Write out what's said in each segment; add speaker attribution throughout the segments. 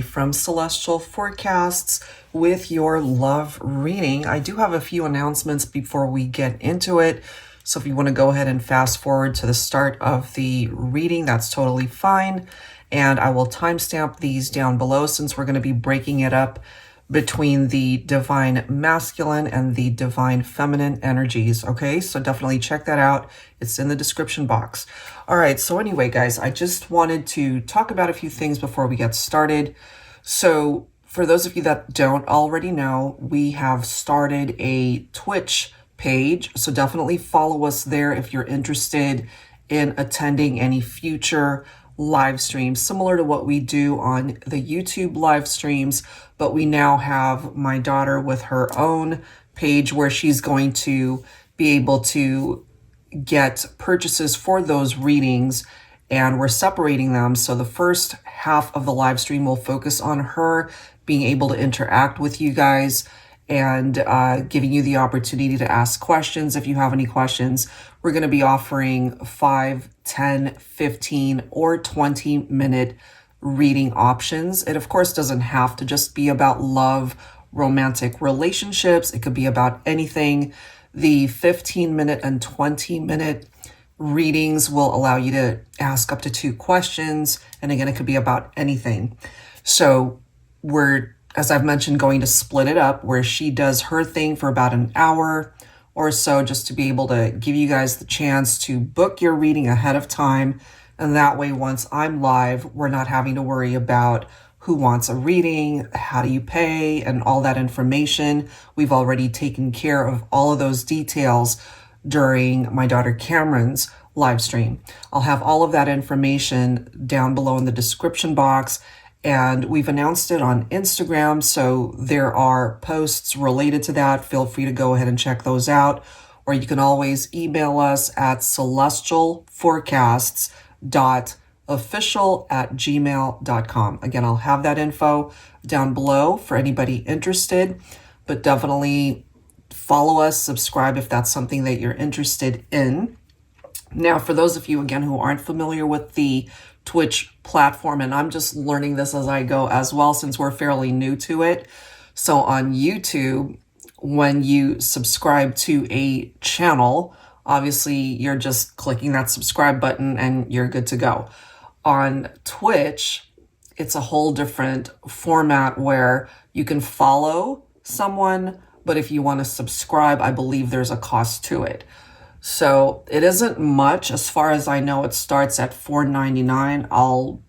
Speaker 1: Carrie from Celestial Forecasts with your love reading. I do have a few announcements before we get into it. So if you want to go ahead and fast forward to the start of the reading, that's totally fine. And I will timestamp these down below since we're going to be breaking it up between the divine masculine and the divine feminine energies. Okay, so definitely check that out. It's in the description box. All right, so anyway, guys, I just wanted to talk about a few things before we get started. So for those of you that don't already know, we have started a Twitch page. So definitely follow us there if you're interested in attending any future live streams similar to what we do on the YouTube live streams, but we now have my daughter with her own page where she's going to be able to get purchases for those readings, and we're separating them. So the first half of the live stream will focus on her being able to interact with you guys and giving you the opportunity to ask questions if you have any questions. We're going to be offering 5, 10, 15, or 20-minute reading options. It, of course, doesn't have to just be about love, romantic relationships. It could be about anything. The 15-minute and 20-minute readings will allow you to ask up to 2 questions. And again, it could be about anything. So we're, as I've mentioned, going to split it up where she does her thing for about an hour or so, just to be able to give you guys the chance to book your reading ahead of time. And that way, once I'm live, we're not having to worry about who wants a reading, how do you pay, and all that information. We've already taken care of all of those details during my daughter Cameron's live stream. I'll have all of that information down below in the description box. And we've announced it on Instagram, so there are posts related to that. Feel free to go ahead and check those out. Or you can always email us at celestialforecasts.official@gmail.com. Again, I'll have that info down below for anybody interested, but definitely follow us, subscribe if that's something that you're interested in. Now, for those of you, again, who aren't familiar with the Twitch platform, and I'm just learning this as I go as well, since we're fairly new to it. So on YouTube, when you subscribe to a channel, obviously you're just clicking that subscribe button and you're good to go. On Twitch, it's a whole different format where you can follow someone, but if you want to subscribe, I believe there's a cost to it. So it isn't much. As far as I know, it starts at $4.99. I'll,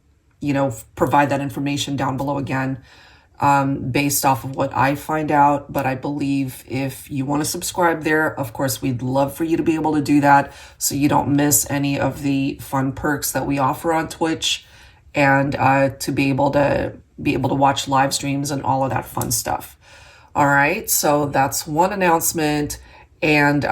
Speaker 1: provide that information down below again, based off of what I find out. But I believe if you want to subscribe there, of course, we'd love for you to be able to do that so you don't miss any of the fun perks that we offer on Twitch, and to be able to watch live streams and all of that fun stuff. All right, so that's one announcement. And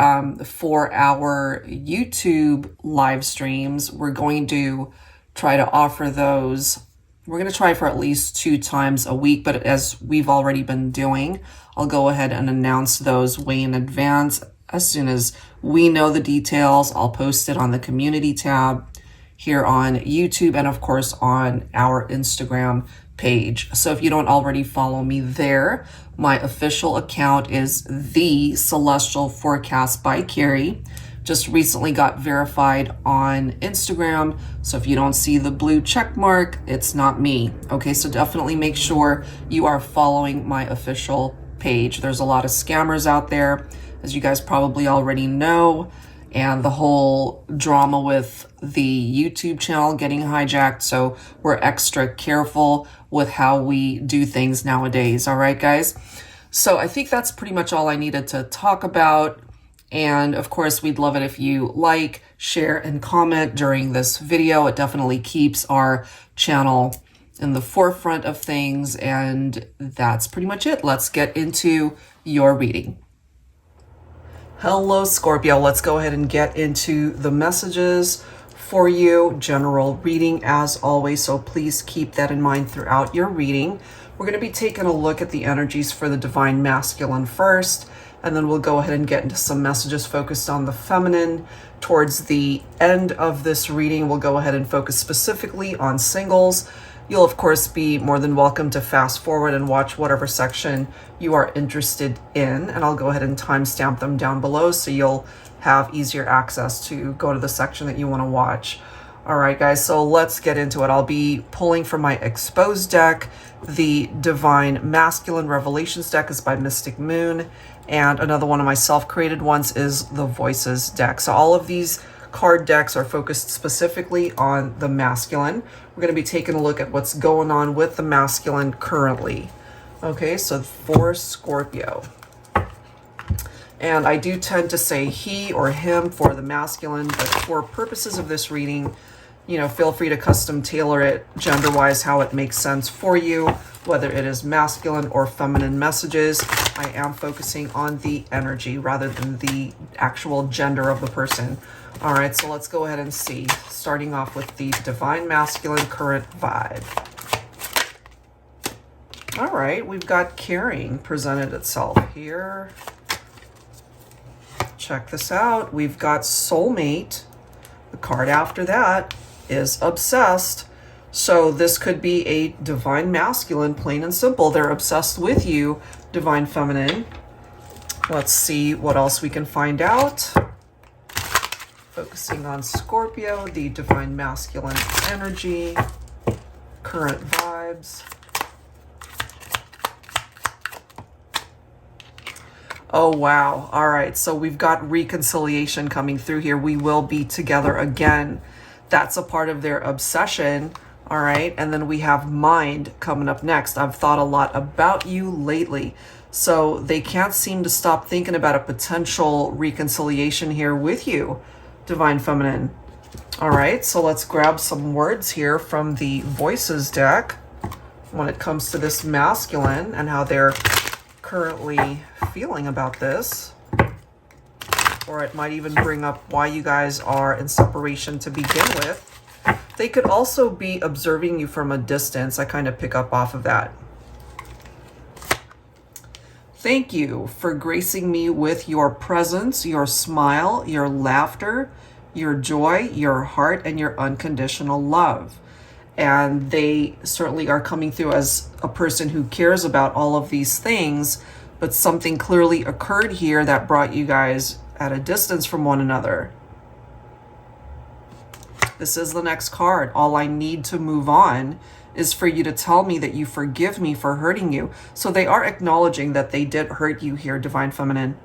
Speaker 1: for our YouTube live streams, we're going to try to offer those. We're going to try for at least 2 times a week, but as we've already been doing, I'll go ahead and announce those way in advance. As soon as we know the details, I'll post it on the community tab here on YouTube and, of course, on our Instagram page. So if you don't already follow me there, my official account is The Celestial Forecast by Carrie. Just recently got verified on Instagram. So if you don't see the blue check mark, it's not me. Okay, so definitely make sure you are following my official page. There's a lot of scammers out there, as you guys probably already know. And the whole drama with the YouTube channel getting hijacked. So we're extra careful with how we do things nowadays. All right, guys. So I think that's pretty much all I needed to talk about. And of course, we'd love it if you like, share, and comment during this video. It definitely keeps our channel in the forefront of things. And that's pretty much it. Let's get into your reading. Hello, Scorpio. Let's go ahead and get into the messages for you. General reading as always, so please keep that in mind throughout your reading. We're going to be taking a look at the energies for the divine masculine first, and then we'll go ahead and get into some messages focused on the feminine. Towards the end of this reading, we'll go ahead and focus specifically on singles. You'll, of course, be more than welcome to fast forward and watch whatever section you are interested in. And I'll go ahead and timestamp them down below so you'll have easier access to go to the section that you want to watch. All right, guys, so let's get into it. I'll be pulling from my exposed deck. The Divine Masculine Revelations deck is by Mystic Moon, and another one of my self-created ones is the Voices deck. So all of these card decks are focused specifically on the masculine. We're going to be taking a look at what's going on with the masculine currently. Okay, so for Scorpio. And I do tend to say he or him for the masculine, but for purposes of this reading, you know, feel free to custom tailor it gender-wise how it makes sense for you, whether it is masculine or feminine messages. I am focusing on the energy rather than the actual gender of the person. All right, so let's go ahead and see, starting off with the Divine Masculine current vibe. All right, we've got caring presented itself here. Check this out. We've got soulmate. The card after that is obsessed. So this could be a divine masculine, plain and simple. They're obsessed with you, divine feminine. Let's see what else we can find out. Focusing on Scorpio, the divine masculine energy, current vibes. Oh, wow. All right. So we've got reconciliation coming through here. We will be together again. That's a part of their obsession. All right. And then we have mind coming up next. I've thought a lot about you lately. So they can't seem to stop thinking about a potential reconciliation here with you, divine feminine. All right. So let's grab some words here from the Voices deck when it comes to this masculine and how they're currently feeling about this, or it might even bring up why you guys are in separation to begin with. They could also be observing you from a distance. I kind of pick up off of that. Thank you for gracing me with your presence, your smile, your laughter, your joy, your heart, and your unconditional love. And they certainly are coming through as a person who cares about all of these things, but something clearly occurred here that brought you guys at a distance from one another. This is the next card. All I need to move on is for you to tell me that you forgive me for hurting you. So they are acknowledging that they did hurt you here, divine feminine.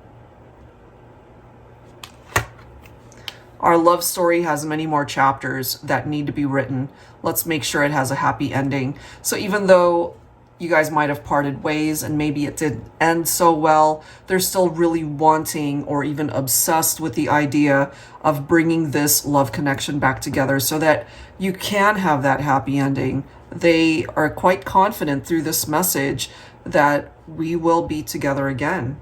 Speaker 1: Our love story has many more chapters that need to be written. Let's make sure it has a happy ending. So even though you guys might have parted ways and maybe it didn't end so well, they're still really wanting or even obsessed with the idea of bringing this love connection back together so that you can have that happy ending. They are quite confident through this message that we will be together again.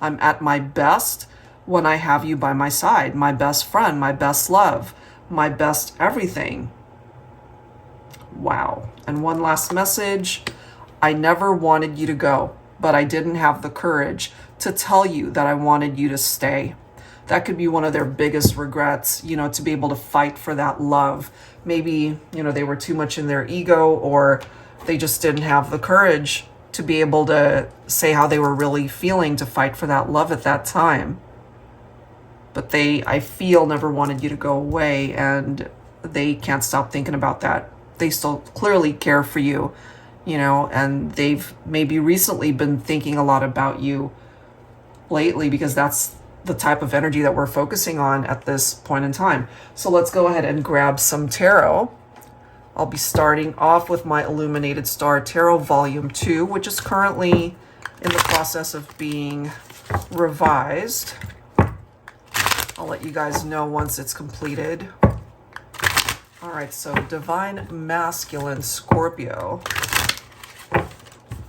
Speaker 1: I'm at my best when I have you by my side, my best friend, my best love, my best everything. Wow. And one last message. I never wanted you to go, but I didn't have the courage to tell you that I wanted you to stay. That could be one of their biggest regrets, you know, to be able to fight for that love. Maybe, you know, they were too much in their ego, or they just didn't have the courage to be able to say how they were really feeling to fight for that love at that time. But they, I feel, never wanted you to go away, and they can't stop thinking about that. They still clearly care for you, you know, and they've maybe recently been thinking a lot about you lately because that's the type of energy that we're focusing on at this point in time. So let's go ahead and grab some tarot. I'll be starting off with my Illuminated Star Tarot Volume 2, which is currently in the process of being revised. I'll let you guys know once it's completed. All right, so Divine Masculine Scorpio,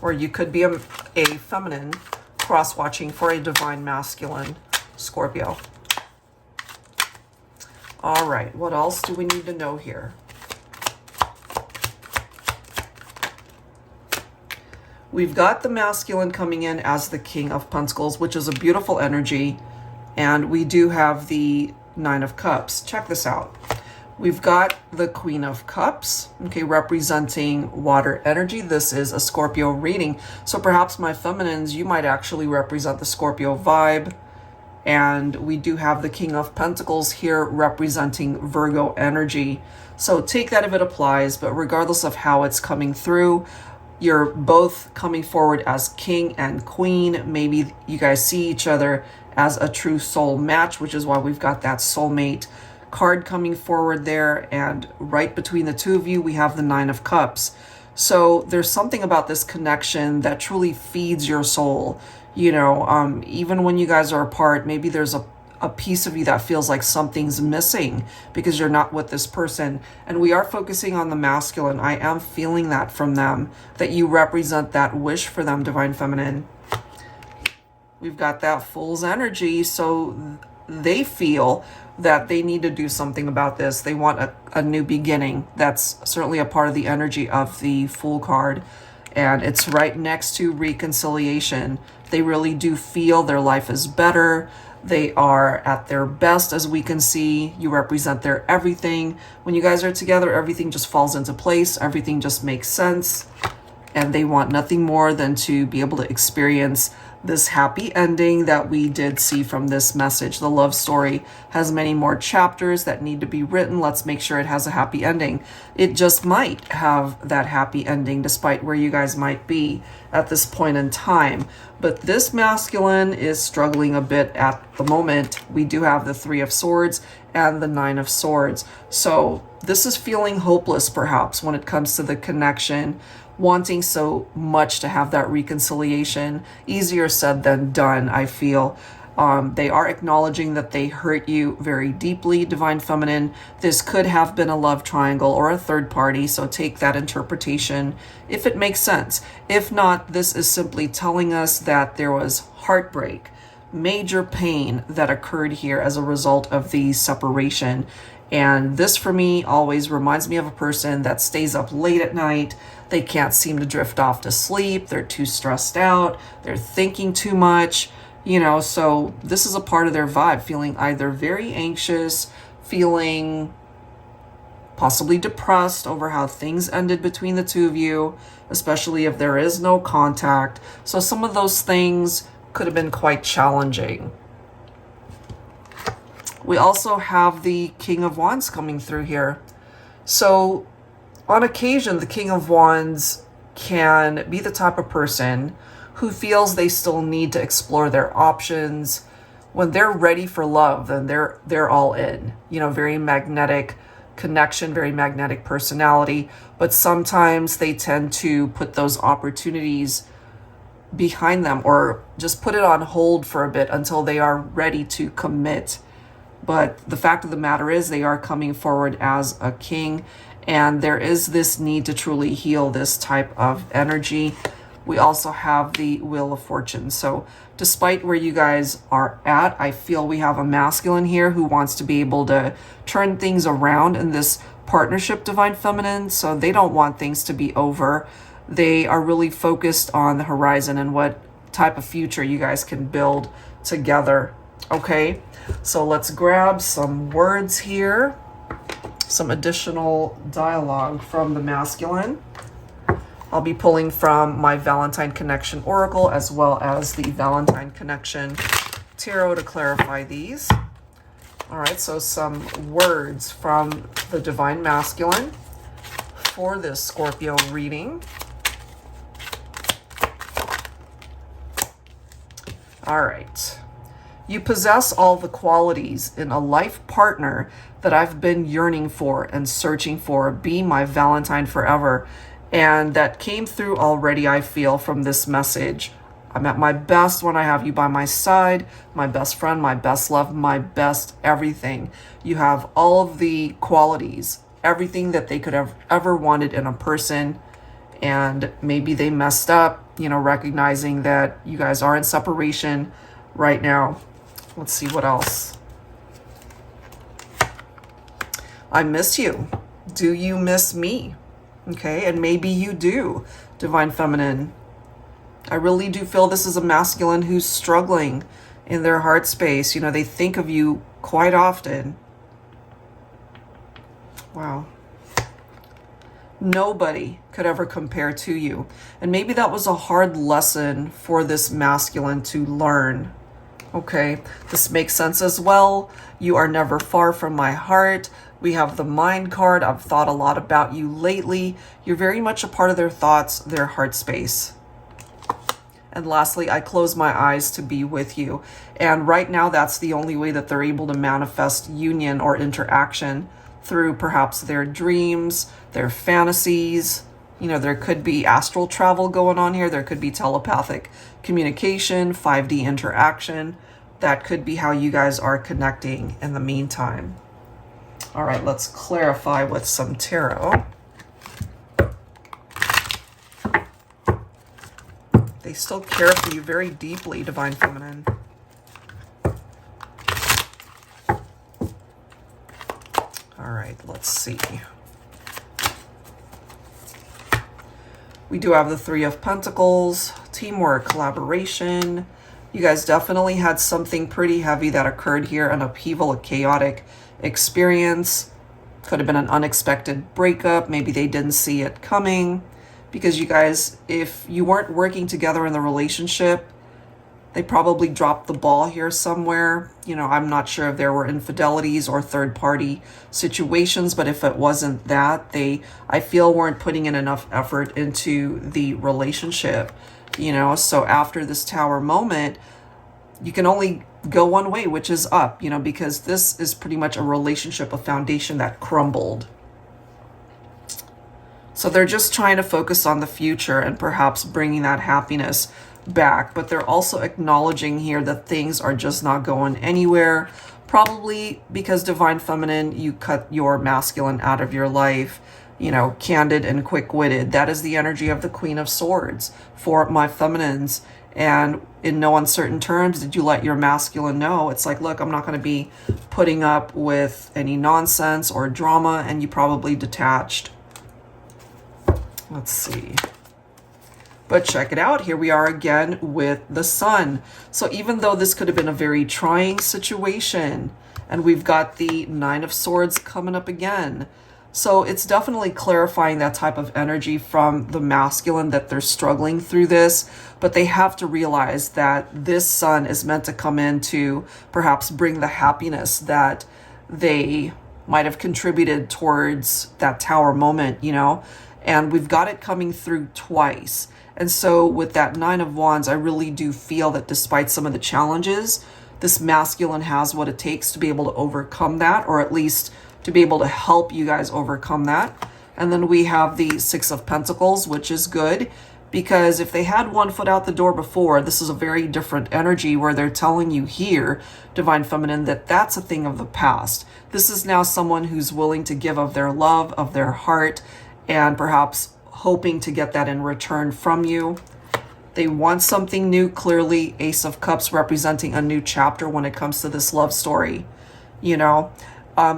Speaker 1: or you could be a feminine cross-watching for a Divine Masculine Scorpio. All right, what else do we need to know here? We've got the masculine coming in as the King of Pentacles, which is a beautiful energy. And we do have the Nine of Cups. Check this out. We've got the Queen of Cups, okay, representing water energy. This is a Scorpio reading. So perhaps my feminines, you might actually represent the Scorpio vibe. And we do have the King of Pentacles here representing Virgo energy. So take that if it applies, but regardless of how it's coming through, you're both coming forward as king and queen. Maybe you guys see each other as a true soul match, which is why we've got that soulmate card coming forward there. And right between the two of you, we have the Nine of Cups. So there's something about this connection that truly feeds your soul. You know, even when you guys are apart, maybe there's a piece of you that feels like something's missing because you're not with this person. And we are focusing on the masculine. I am feeling that from them, that you represent that wish for them, Divine Feminine. We've got that Fool's energy. So they feel that they need to do something about this. They want a new beginning. That's certainly a part of the energy of the Fool card. And it's right next to reconciliation. They really do feel their life is better. They are at their best, as we can see. You represent their everything. When you guys are together, everything just falls into place. Everything just makes sense. And they want nothing more than to be able to experience this happy ending that we did see from this message. The love story has many more chapters that need to be written. Let's make sure it has a happy ending. It just might have that happy ending despite where you guys might be at this point in time. But this masculine is struggling a bit at the moment. We do have the Three of Swords and the Nine of Swords. So this is feeling hopeless perhaps when it comes to the connection, wanting so much to have that reconciliation. Easier said than done, I feel. They are acknowledging that they hurt you very deeply, Divine Feminine. This could have been a love triangle or a third party, so take that interpretation if it makes sense. If not, this is simply telling us that there was heartbreak, major pain that occurred here as a result of the separation. And this for me always reminds me of a person that stays up late at night. They can't seem to drift off to sleep. They're too stressed out. They're thinking too much, you know, so this is a part of their vibe, feeling either very anxious, feeling possibly depressed over how things ended between the two of you, especially if there is no contact. So some of those things could have been quite challenging. We also have the King of Wands coming through here. So on occasion, the King of Wands can be the type of person who feels they still need to explore their options. When they're ready for love, then they're all in. You know, very magnetic connection, very magnetic personality. But sometimes they tend to put those opportunities behind them or just put it on hold for a bit until they are ready to commit. But the fact of the matter is they are coming forward as a king, and there is this need to truly heal this type of energy. We also have the Wheel of Fortune. So despite where you guys are at, I feel we have a masculine here who wants to be able to turn things around in this partnership, Divine Feminine. So they don't want things to be over. They are really focused on the horizon and what type of future you guys can build together. Okay, so let's grab some words here, some additional dialogue from the masculine. I'll be pulling from my Valentine Connection Oracle as well as the Valentine Connection Tarot to clarify these. All right, so some words from the Divine Masculine for this Scorpio reading. All right. You possess all the qualities in a life partner that I've been yearning for and searching for. Be my Valentine forever. And that came through already, I feel, from this message. I'm at my best when I have you by my side, my best friend, my best love, my best everything. You have all of the qualities, everything that they could have ever wanted in a person. And maybe they messed up, you know, recognizing that you guys are in separation right now. Let's see what else. I miss you. Do you miss me? Okay, and maybe you do, Divine Feminine. I really do feel this is a masculine who's struggling in their heart space. You know, they think of you quite often. Wow. Nobody could ever compare to you. And maybe that was a hard lesson for this masculine to learn. Okay, this makes sense as well. You are never far from my heart. We have the mind card. I've thought a lot about you lately. You're very much a part of their thoughts, their heart space. And lastly, I close my eyes to be with you. And right now, that's the only way that they're able to manifest union or interaction, through perhaps their dreams, their fantasies. You know, there could be astral travel going on here. There could be telepathic communication, 5D interaction. That could be how you guys are connecting in the meantime. All right, let's clarify with some tarot. They still care for you very deeply, Divine Feminine. All right, let's see. We do have the Three of Pentacles, teamwork, collaboration. You guys definitely had something pretty heavy that occurred here, an upheaval, a chaotic experience. Could have been an unexpected breakup. Maybe they didn't see it coming. Because you guys, if you weren't working together in the relationship, they probably dropped the ball here somewhere. You know, I'm not sure if there were infidelities or third-party situations, but if it wasn't that, they, I feel, weren't putting in enough effort into the relationship. You know, so after this Tower moment, you can only go one way, which is up, you know, because this is pretty much a relationship, a foundation that crumbled. So they're just trying to focus on the future and perhaps bringing that happiness back. But they're also acknowledging here that things are just not going anywhere. Probably because Divine Feminine, you cut your masculine out of your life. You know, candid and quick-witted. That is the energy of the Queen of Swords for my feminines. And in no uncertain terms did you let your masculine know. It's like, look, I'm not going to be putting up with any nonsense or drama, and you probably detached. Let's see. But check it out. Here we are again with the Sun. So even though this could have been a very trying situation, and we've got the Nine of Swords coming up again. So it's definitely clarifying that type of energy from the masculine, that they're struggling through this, but they have to realize that this Sun is meant to come in to perhaps bring the happiness that they might have contributed towards that Tower moment, you know, and we've got it coming through twice. And so with that Nine of Wands, I really do feel that despite some of the challenges, this masculine has what it takes to be able to overcome that, or at least to be able to help you guys overcome that. And then we have the Six of Pentacles, which is good, because if they had one foot out the door before, this is a very different energy where they're telling you here, Divine Feminine, that that's a thing of the past. This is now someone who's willing to give of their love, of their heart, and perhaps hoping to get that in return from you. They want something new, clearly. Ace of Cups representing a new chapter when it comes to this love story, you know.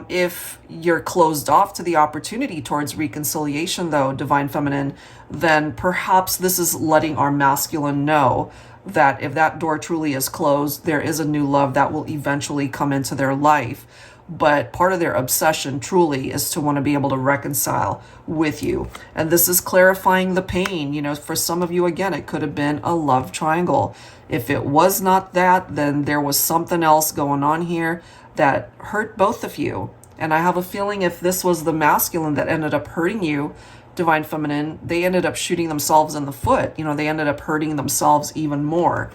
Speaker 1: If you're closed off to the opportunity towards reconciliation, though, Divine Feminine, then perhaps this is letting our masculine know that if that door truly is closed, there is a new love that will eventually come into their life. But part of their obsession truly is to want to be able to reconcile with you. And this is clarifying the pain. You know, for some of you, again, it could have been a love triangle. If it was not that, then there was something else going on here that hurt both of you. And I have a feeling if this was the masculine that ended up hurting you, Divine Feminine, they ended up shooting themselves in the foot. You know, they ended up hurting themselves even more.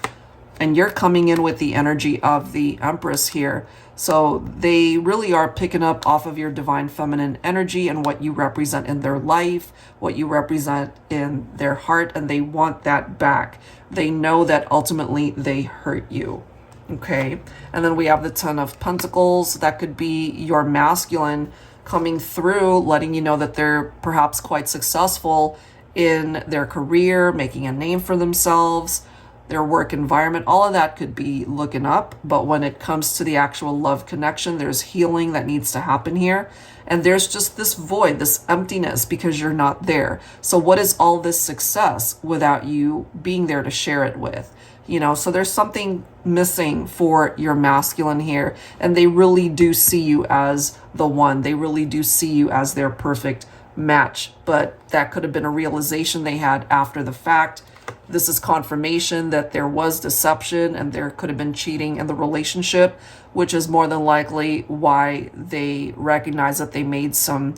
Speaker 1: And you're coming in with the energy of the Empress here. So they really are picking up off of your Divine Feminine energy and what you represent in their life, what you represent in their heart, and they want that back. They know that ultimately they hurt you. Okay, and then we have the Ten of Pentacles. That could be your masculine coming through, letting you know that they're perhaps quite successful in their career, making a name for themselves, their work environment. All of that could be looking up. But when it comes to the actual love connection, there's healing that needs to happen here. And there's just this void, this emptiness, because you're not there. So what is all this success without you being there to share it with? You know, so there's something missing for your masculine here, and they really do see you as the one. They really do see you as their perfect match, but that could have been a realization they had after the fact. This is confirmation that there was deception and there could have been cheating in the relationship, which is more than likely why they recognize that they made some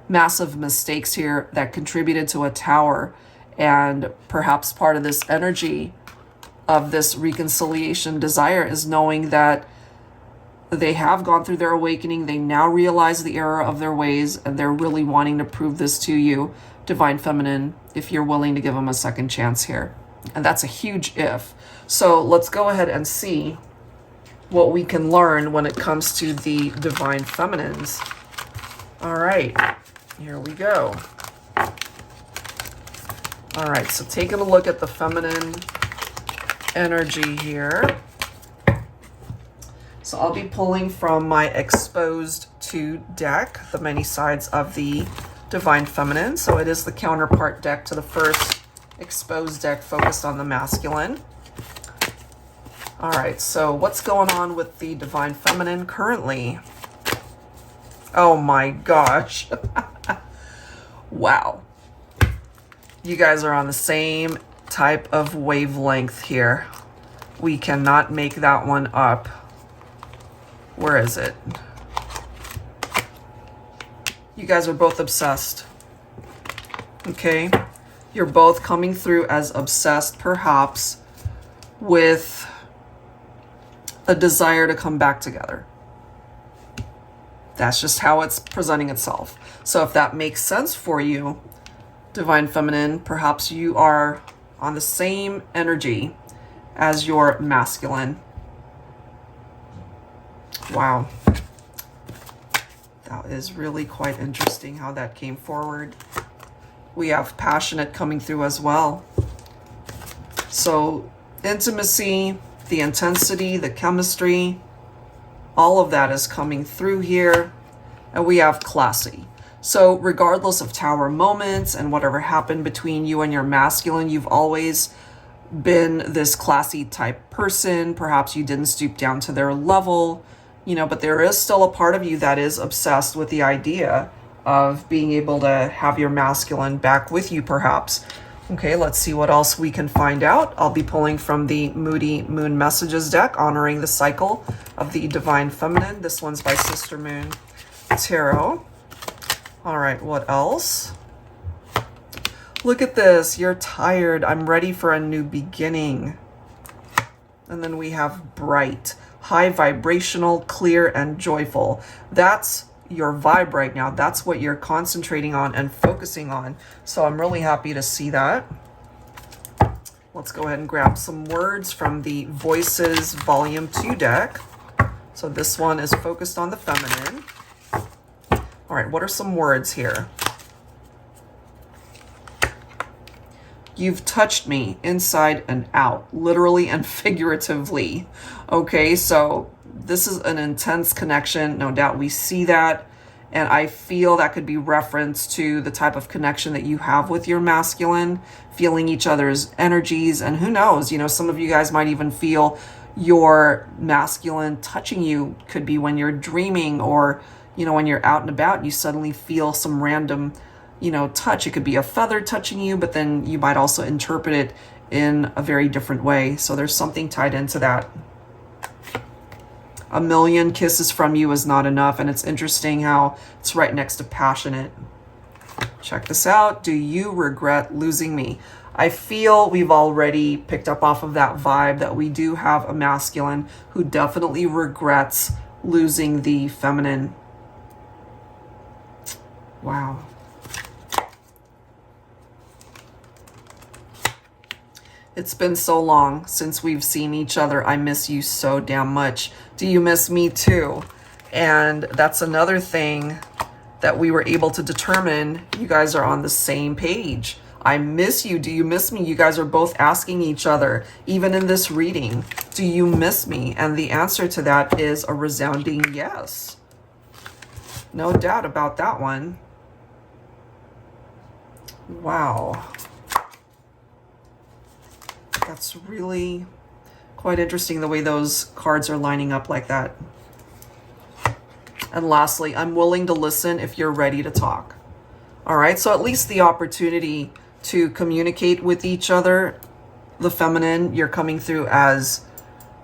Speaker 1: massive mistakes here that contributed to a tower. And perhaps part of this energy of this reconciliation desire is knowing that they have gone through their awakening. They now realize the error of their ways, and they're really wanting to prove this to you, Divine Feminine, if you're willing to give them a second chance here. And that's a huge if. So let's go ahead and see what we can learn when it comes to the Divine Feminines. All right, here we go. All right, so taking a look at the feminine energy here. So I'll be pulling from my Exposed 2 deck, the many sides of the Divine Feminine. So it is the counterpart deck to the first Exposed deck focused on the masculine. All right, so what's going on with the Divine Feminine currently? Oh my gosh. Wow. You guys are on the same type of wavelength here. We cannot make that one up. Where is it? You guys are both obsessed. Okay? You're both coming through as obsessed, perhaps, with a desire to come back together. That's just how it's presenting itself. So if that makes sense for you, Divine Feminine, perhaps you are on the same energy as your masculine. Wow. That is really quite interesting how that came forward. We have passionate coming through as well. So intimacy, the intensity, the chemistry, all of that is coming through here. And we have classy. So regardless of tower moments and whatever happened between you and your masculine, you've always been this classy type person. Perhaps you didn't stoop down to their level, you know, but there is still a part of you that is obsessed with the idea of being able to have your masculine back with you, perhaps. Okay, let's see what else we can find out. I'll be pulling from the Moody Moon Messages deck, honoring the cycle of the Divine Feminine. This one's by Sister Moon Tarot. All right, what else? Look at this. You're tired. I'm ready for a new beginning. And then we have bright, high vibrational, clear, and joyful. That's your vibe right now. That's what you're concentrating on and focusing on. So I'm really happy to see that. Let's go ahead and grab some words from the Voices Volume 2 deck. So this one is focused on the feminine. All right, what are some words here? You've touched me inside and out, literally and figuratively. Okay, so this is an intense connection. No doubt we see that. And I feel that could be reference to the type of connection that you have with your masculine, feeling each other's energies. And who knows, you know, some of you guys might even feel your masculine touching you. Could be when you're dreaming, or, you know, when you're out and about and you suddenly feel some random, you know, touch. It could be a feather touching you, but then you might also interpret it in a very different way. So there's something tied into that. A million kisses from you is not enough. And it's interesting how it's right next to passionate. Check this out. Do you regret losing me? I feel we've already picked up off of that vibe that we do have a masculine who definitely regrets losing the feminine. Wow. It's been so long since we've seen each other. I miss you so damn much. Do you miss me too? And that's another thing that we were able to determine. You guys are on the same page. I miss you. Do you miss me? You guys are both asking each other, even in this reading, do you miss me? And the answer to that is a resounding yes. No doubt about that one. Wow. That's really quite interesting the way those cards are lining up like that. And lastly, I'm willing to listen if you're ready to talk. All right, so at least the opportunity to communicate with each other, the feminine, you're coming through as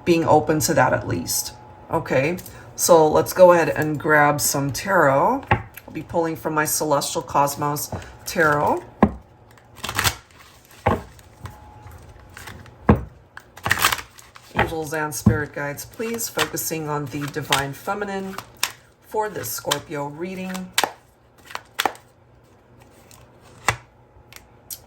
Speaker 1: being open to that at least. Okay, so let's go ahead and grab some tarot. I'll be pulling from my Celestial Cosmos Tarot. Angels and spirit guides, please, focusing on the divine feminine for this Scorpio reading.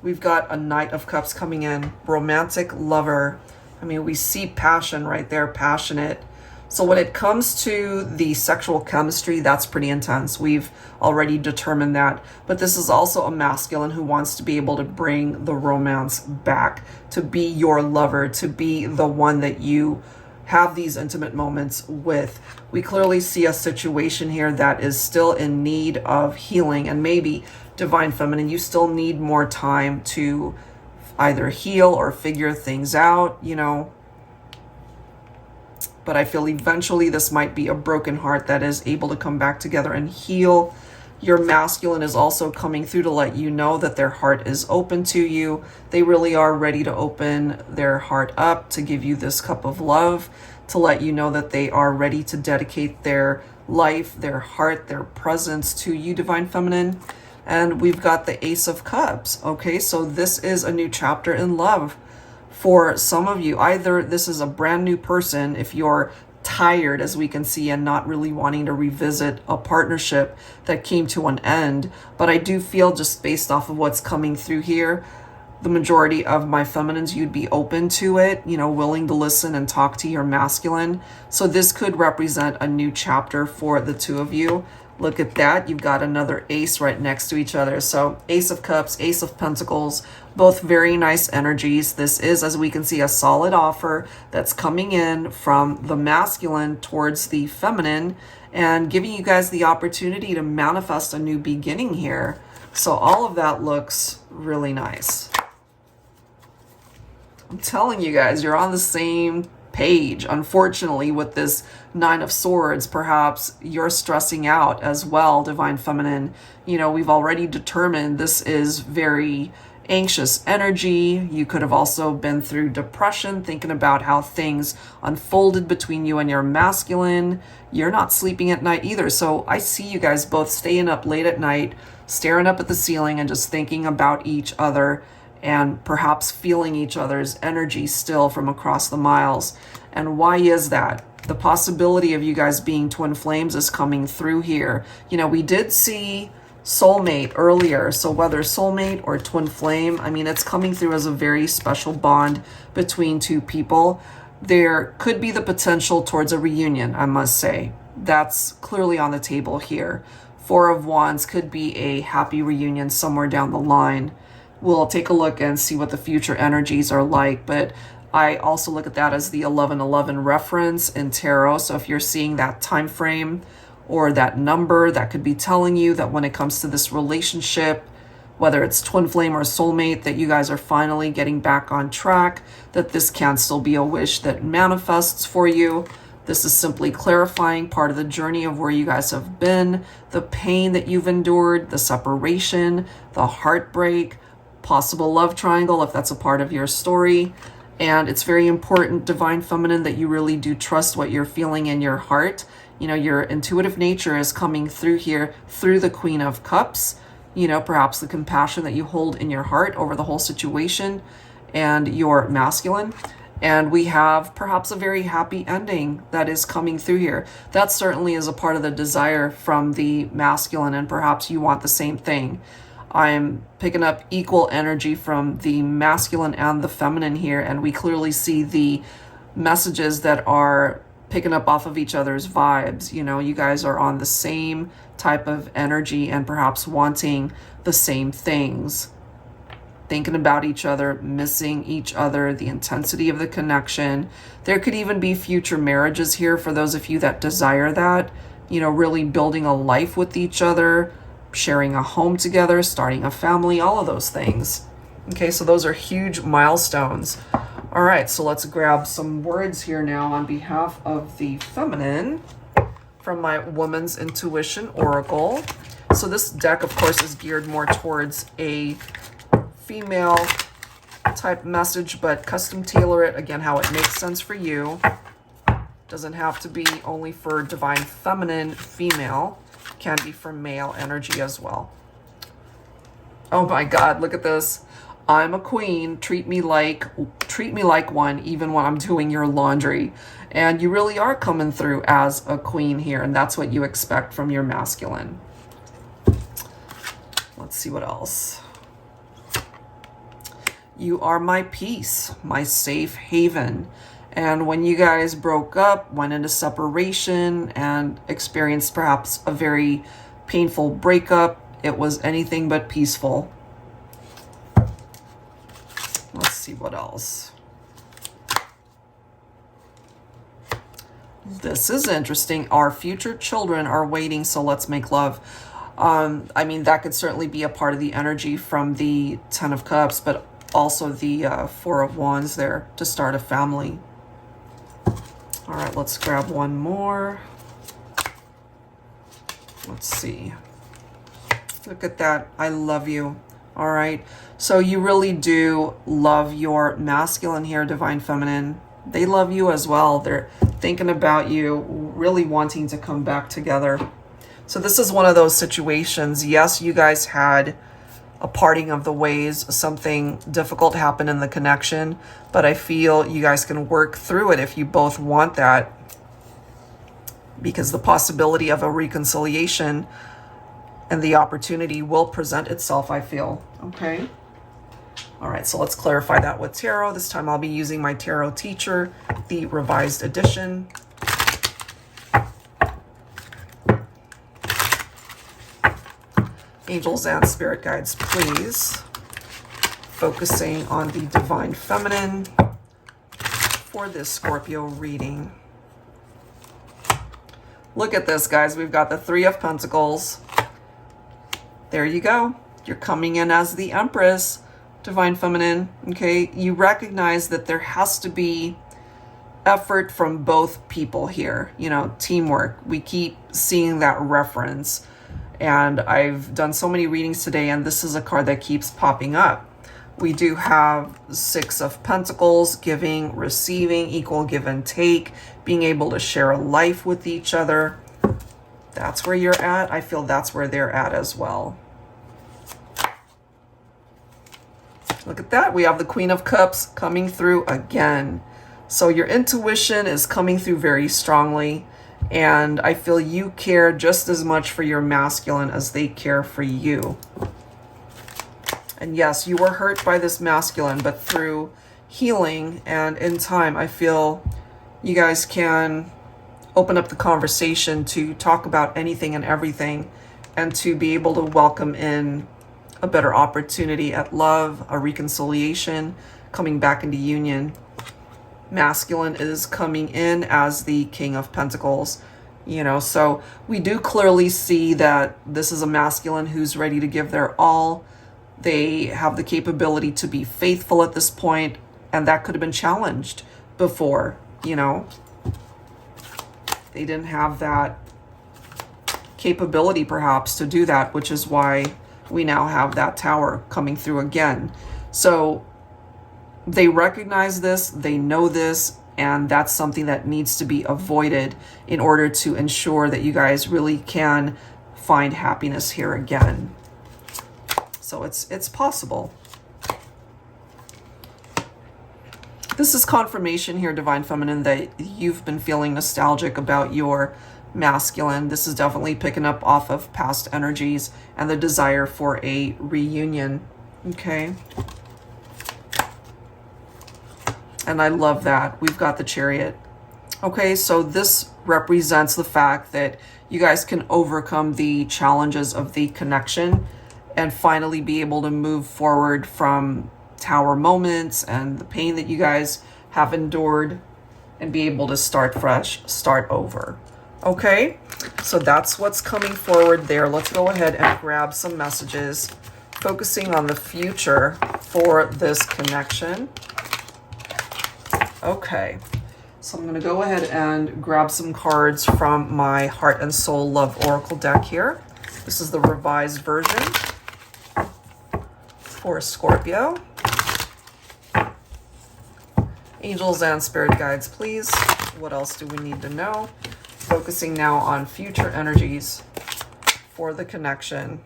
Speaker 1: We've got a Knight of Cups coming in, romantic lover. I mean, we see passion right there, passionate. So when it comes to the sexual chemistry, that's pretty intense. We've already determined that. But this is also a masculine who wants to be able to bring the romance back, to be your lover, to be the one that you have these intimate moments with. We clearly see a situation here that is still in need of healing, and maybe divine feminine, you still need more time to either heal or figure things out, you know. But I feel eventually this might be a broken heart that is able to come back together and heal. Your masculine is also coming through to let you know that their heart is open to you. They really are ready to open their heart up to give you this cup of love, to let you know that they are ready to dedicate their life, their heart, their presence to you, divine feminine. And we've got the Ace of Cups. Okay, so this is a new chapter in love. For some of you, either this is a brand new person, if you're tired, as we can see, and not really wanting to revisit a partnership that came to an end. But I do feel, just based off of what's coming through here, the majority of my feminines, you'd be open to it, you know, willing to listen and talk to your masculine. So this could represent a new chapter for the two of you. Look at that. You've got another ace right next to each other. So Ace of Cups, Ace of Pentacles, both very nice energies. This is, as we can see, a solid offer that's coming in from the masculine towards the feminine and giving you guys the opportunity to manifest a new beginning here. So all of that looks really nice. I'm telling you guys, you're on the same page. Unfortunately, with this Nine of Swords, perhaps you're stressing out as well, divine feminine. You know, we've already determined this is very anxious energy. You could have also been through depression, thinking about how things unfolded between you and your masculine. You're not sleeping at night either. So I see you guys both staying up late at night, staring up at the ceiling and just thinking about each other, and perhaps feeling each other's energy still from across the miles. And why is that? The possibility of you guys being twin flames is coming through here. You know, we did see soulmate earlier. So whether soulmate or twin flame, I mean, it's coming through as a very special bond between two people. There could be the potential towards a reunion, I must say. That's clearly on the table here. Four of Wands could be a happy reunion somewhere down the line. We'll take a look and see what the future energies are like, but I also look at that as the 1111 reference in tarot. So if you're seeing that time frame or that number, that could be telling you that when it comes to this relationship, whether it's twin flame or soulmate, that you guys are finally getting back on track, that this can still be a wish that manifests for you. This is simply clarifying part of the journey of where you guys have been, the pain that you've endured, the separation, the heartbreak, possible love triangle if that's a part of your story. And it's very important, divine feminine, that you really do trust what you're feeling in your heart. You know, your intuitive nature is coming through here through the Queen of Cups. You know, perhaps the compassion that you hold in your heart over the whole situation and your masculine. And we have perhaps a very happy ending that is coming through here. That certainly is a part of the desire from the masculine, and perhaps you want the same thing. I'm picking up equal energy from the masculine and the feminine here, and we clearly see the messages that are picking up off of each other's vibes. You know, you guys are on the same type of energy and perhaps wanting the same things. Thinking about each other, missing each other, the intensity of the connection. There could even be future marriages here for those of you that desire that. You know, really building a life with each other, sharing a home together, starting a family, all of those things. Okay, so those are huge milestones. All right, so let's grab some words here now on behalf of the feminine from my Woman's Intuition Oracle. So this deck, of course, is geared more towards a female type message, but custom tailor it, again, how it makes sense for you. Doesn't have to be only for divine feminine, female. Can be for male energy as well. Oh my God, look at this. I'm a queen, treat me like one, even when I'm doing your laundry. And you really are coming through as a queen here, and that's what you expect from your masculine. Let's see what else. You are my peace, my safe haven. And when you guys broke up, went into separation, and experienced perhaps a very painful breakup, it was anything but peaceful. Let's see what else. This is interesting. Our future children are waiting, so let's make love. I mean, that could certainly be a part of the energy from the Ten of Cups, but also the Four of Wands there to start a family. All right, let's grab one more. Let's see. Look at that. I love you. All right. So you really do love your masculine here, divine feminine. They love you as well. They're thinking about you, really wanting to come back together. So this is one of those situations. Yes, you guys had a parting of the ways. Something difficult happened in the connection, but I feel you guys can work through it if you both want that, because the possibility of a reconciliation and the opportunity will present itself, I feel. Okay. All right, so let's clarify that with tarot. This time I'll be using my Tarot Teacher, the revised edition. Angels and spirit guides, please. Focusing on the divine feminine for this Scorpio reading. Look at this, guys. We've got the Three of Pentacles. There you go. You're coming in as the Empress, divine feminine. Okay, you recognize that there has to be effort from both people here. You know, teamwork. We keep seeing that reference. And I've done so many readings today, and this is a card that keeps popping up. We do have Six of Pentacles, giving, receiving, equal give and take, being able to share a life with each other. That's where you're at. I feel that's where they're at as well. Look at that. We have the Queen of Cups coming through again. So your intuition is coming through very strongly. And I feel you care just as much for your masculine as they care for you. And yes, you were hurt by this masculine, but through healing and in time, I feel you guys can open up the conversation to talk about anything and everything, and to be able to welcome in a better opportunity at love, a reconciliation, coming back into union. Masculine is coming in as the King of Pentacles, you know, so we do clearly see that this is a masculine who's ready to give their all. They have the capability to be faithful at this point, and that could have been challenged before, you know. They didn't have that capability perhaps to do that, which is why we now have that Tower coming through again. So they recognize this, they know this, and that's something that needs to be avoided in order to ensure that you guys really can find happiness here again. So it's possible. This is confirmation here, divine feminine, that you've been feeling nostalgic about your masculine. This is definitely picking up off of past energies and the desire for a reunion. Okay. And I love that. We've got the Chariot. Okay, so this represents the fact that you guys can overcome the challenges of the connection and finally be able to move forward from Tower moments and the pain that you guys have endured, and be able to start fresh, start over. Okay, so that's what's coming forward there. Let's go ahead and grab some messages focusing on the future for this connection. Okay, so I'm going to go ahead and grab some cards from my Heart and Soul Love Oracle deck here. This is the revised version for Scorpio. Angels and spirit guides, please. What else do we need to know? Focusing now on future energies for the connection.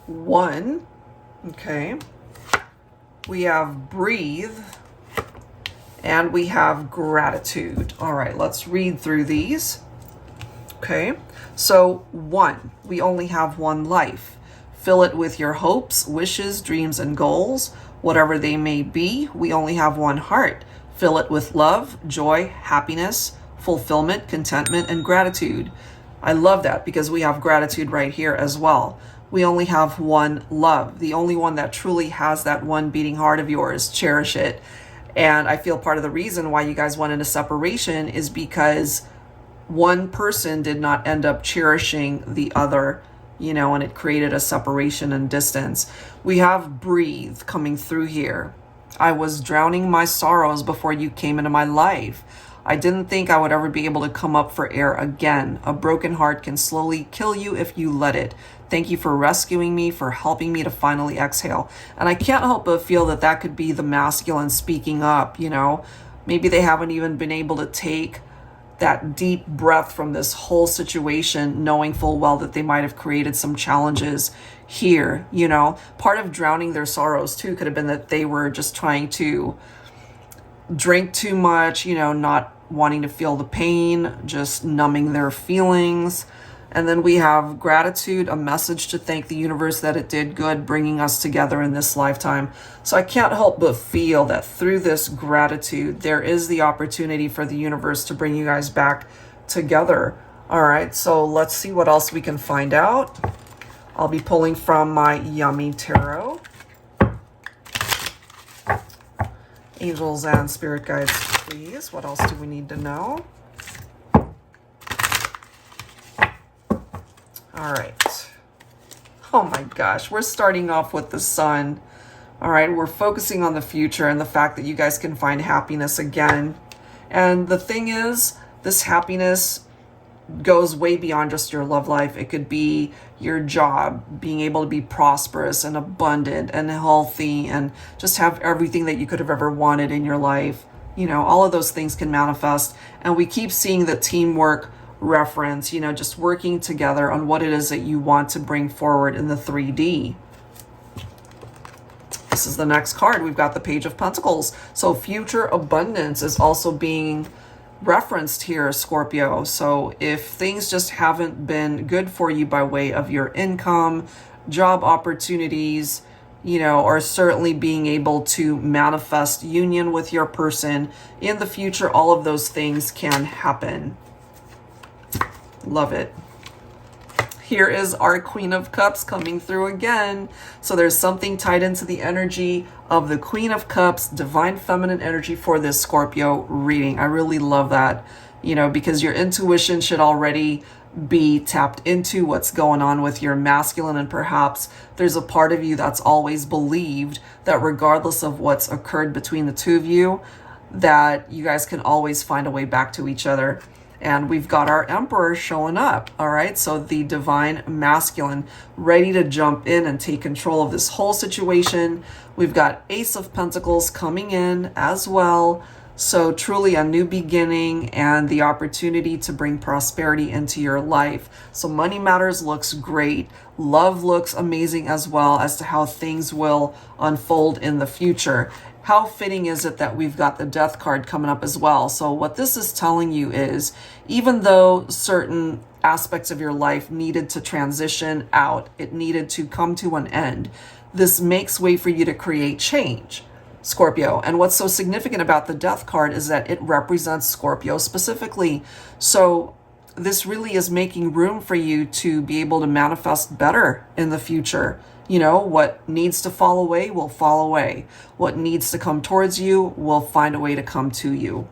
Speaker 1: 1, okay. We have breathe and we have gratitude. All right, let's read through these. Okay, so 1, we only have one life. Fill it with your hopes, wishes, dreams, and goals, whatever they may be. We only have one heart. Fill it with love, joy, happiness, fulfillment, contentment, and gratitude. I love that because we have gratitude right here as well. We only have one love, the only one that truly has that one beating heart of yours. Cherish it. And I feel part of the reason why you guys went into separation is because one person did not end up cherishing the other, you know, and it created a separation and distance. We have breathe coming through here. I was drowning my sorrows before you came into my life. I didn't think I would ever be able to come up for air again. A broken heart can slowly kill you if you let it. Thank you for rescuing me, for helping me to finally exhale. And I can't help but feel that that could be the masculine speaking up, you know. Maybe they haven't even been able to take that deep breath from this whole situation, knowing full well that they might have created some challenges here, you know. Part of drowning their sorrows too could have been that they were just trying to drink too much, you know, not wanting to feel the pain, just numbing their feelings. And then we have gratitude, a message to thank the universe that it did good bringing us together in this lifetime. So I can't help but feel that through this gratitude, there is the opportunity for the universe to bring you guys back together. All right, so let's see what else we can find out. I'll be pulling from my Yummy Tarot. Angels and spirit guides, please. What else do we need to know? All right. Oh my gosh, we're starting off with the sun. All right, we're focusing on the future and the fact that you guys can find happiness again. And the thing is, this happiness goes way beyond just your love life. It could be your job, being able to be prosperous and abundant and healthy and just have everything that you could have ever wanted in your life. You know, all of those things can manifest. And we keep seeing the teamwork reference, you know, just working together on what it is that you want to bring forward in the 3D. This is the next card. We've got the Page of Pentacles. So future abundance is also being referenced here, Scorpio. So if things just haven't been good for you by way of your income, job opportunities, you know, or certainly being able to manifest union with your person in the future, all of those things can happen. Love it. Here is our Queen of Cups coming through again. So there's something tied into the energy of the Queen of Cups, divine feminine energy for this Scorpio reading. I really love that, you know, because your intuition should already be tapped into what's going on with your masculine, and perhaps there's a part of you that's always believed that regardless of what's occurred between the two of you, that you guys can always find a way back to each other. And we've got our Emperor showing up, all right? So the divine masculine ready to jump in and take control of this whole situation. We've got Ace of Pentacles coming in as well. So truly a new beginning and the opportunity to bring prosperity into your life. So money matters looks great. Love looks amazing as well as to how things will unfold in the future. How fitting is it that we've got the Death card coming up as well? So what this is telling you is, even though certain aspects of your life needed to transition out, it needed to come to an end, this makes way for you to create change, Scorpio. And what's so significant about the Death card is that it represents Scorpio specifically. So this really is making room for you to be able to manifest better in the future. You know, what needs to fall away will fall away. What needs to come towards you will find a way to come to you.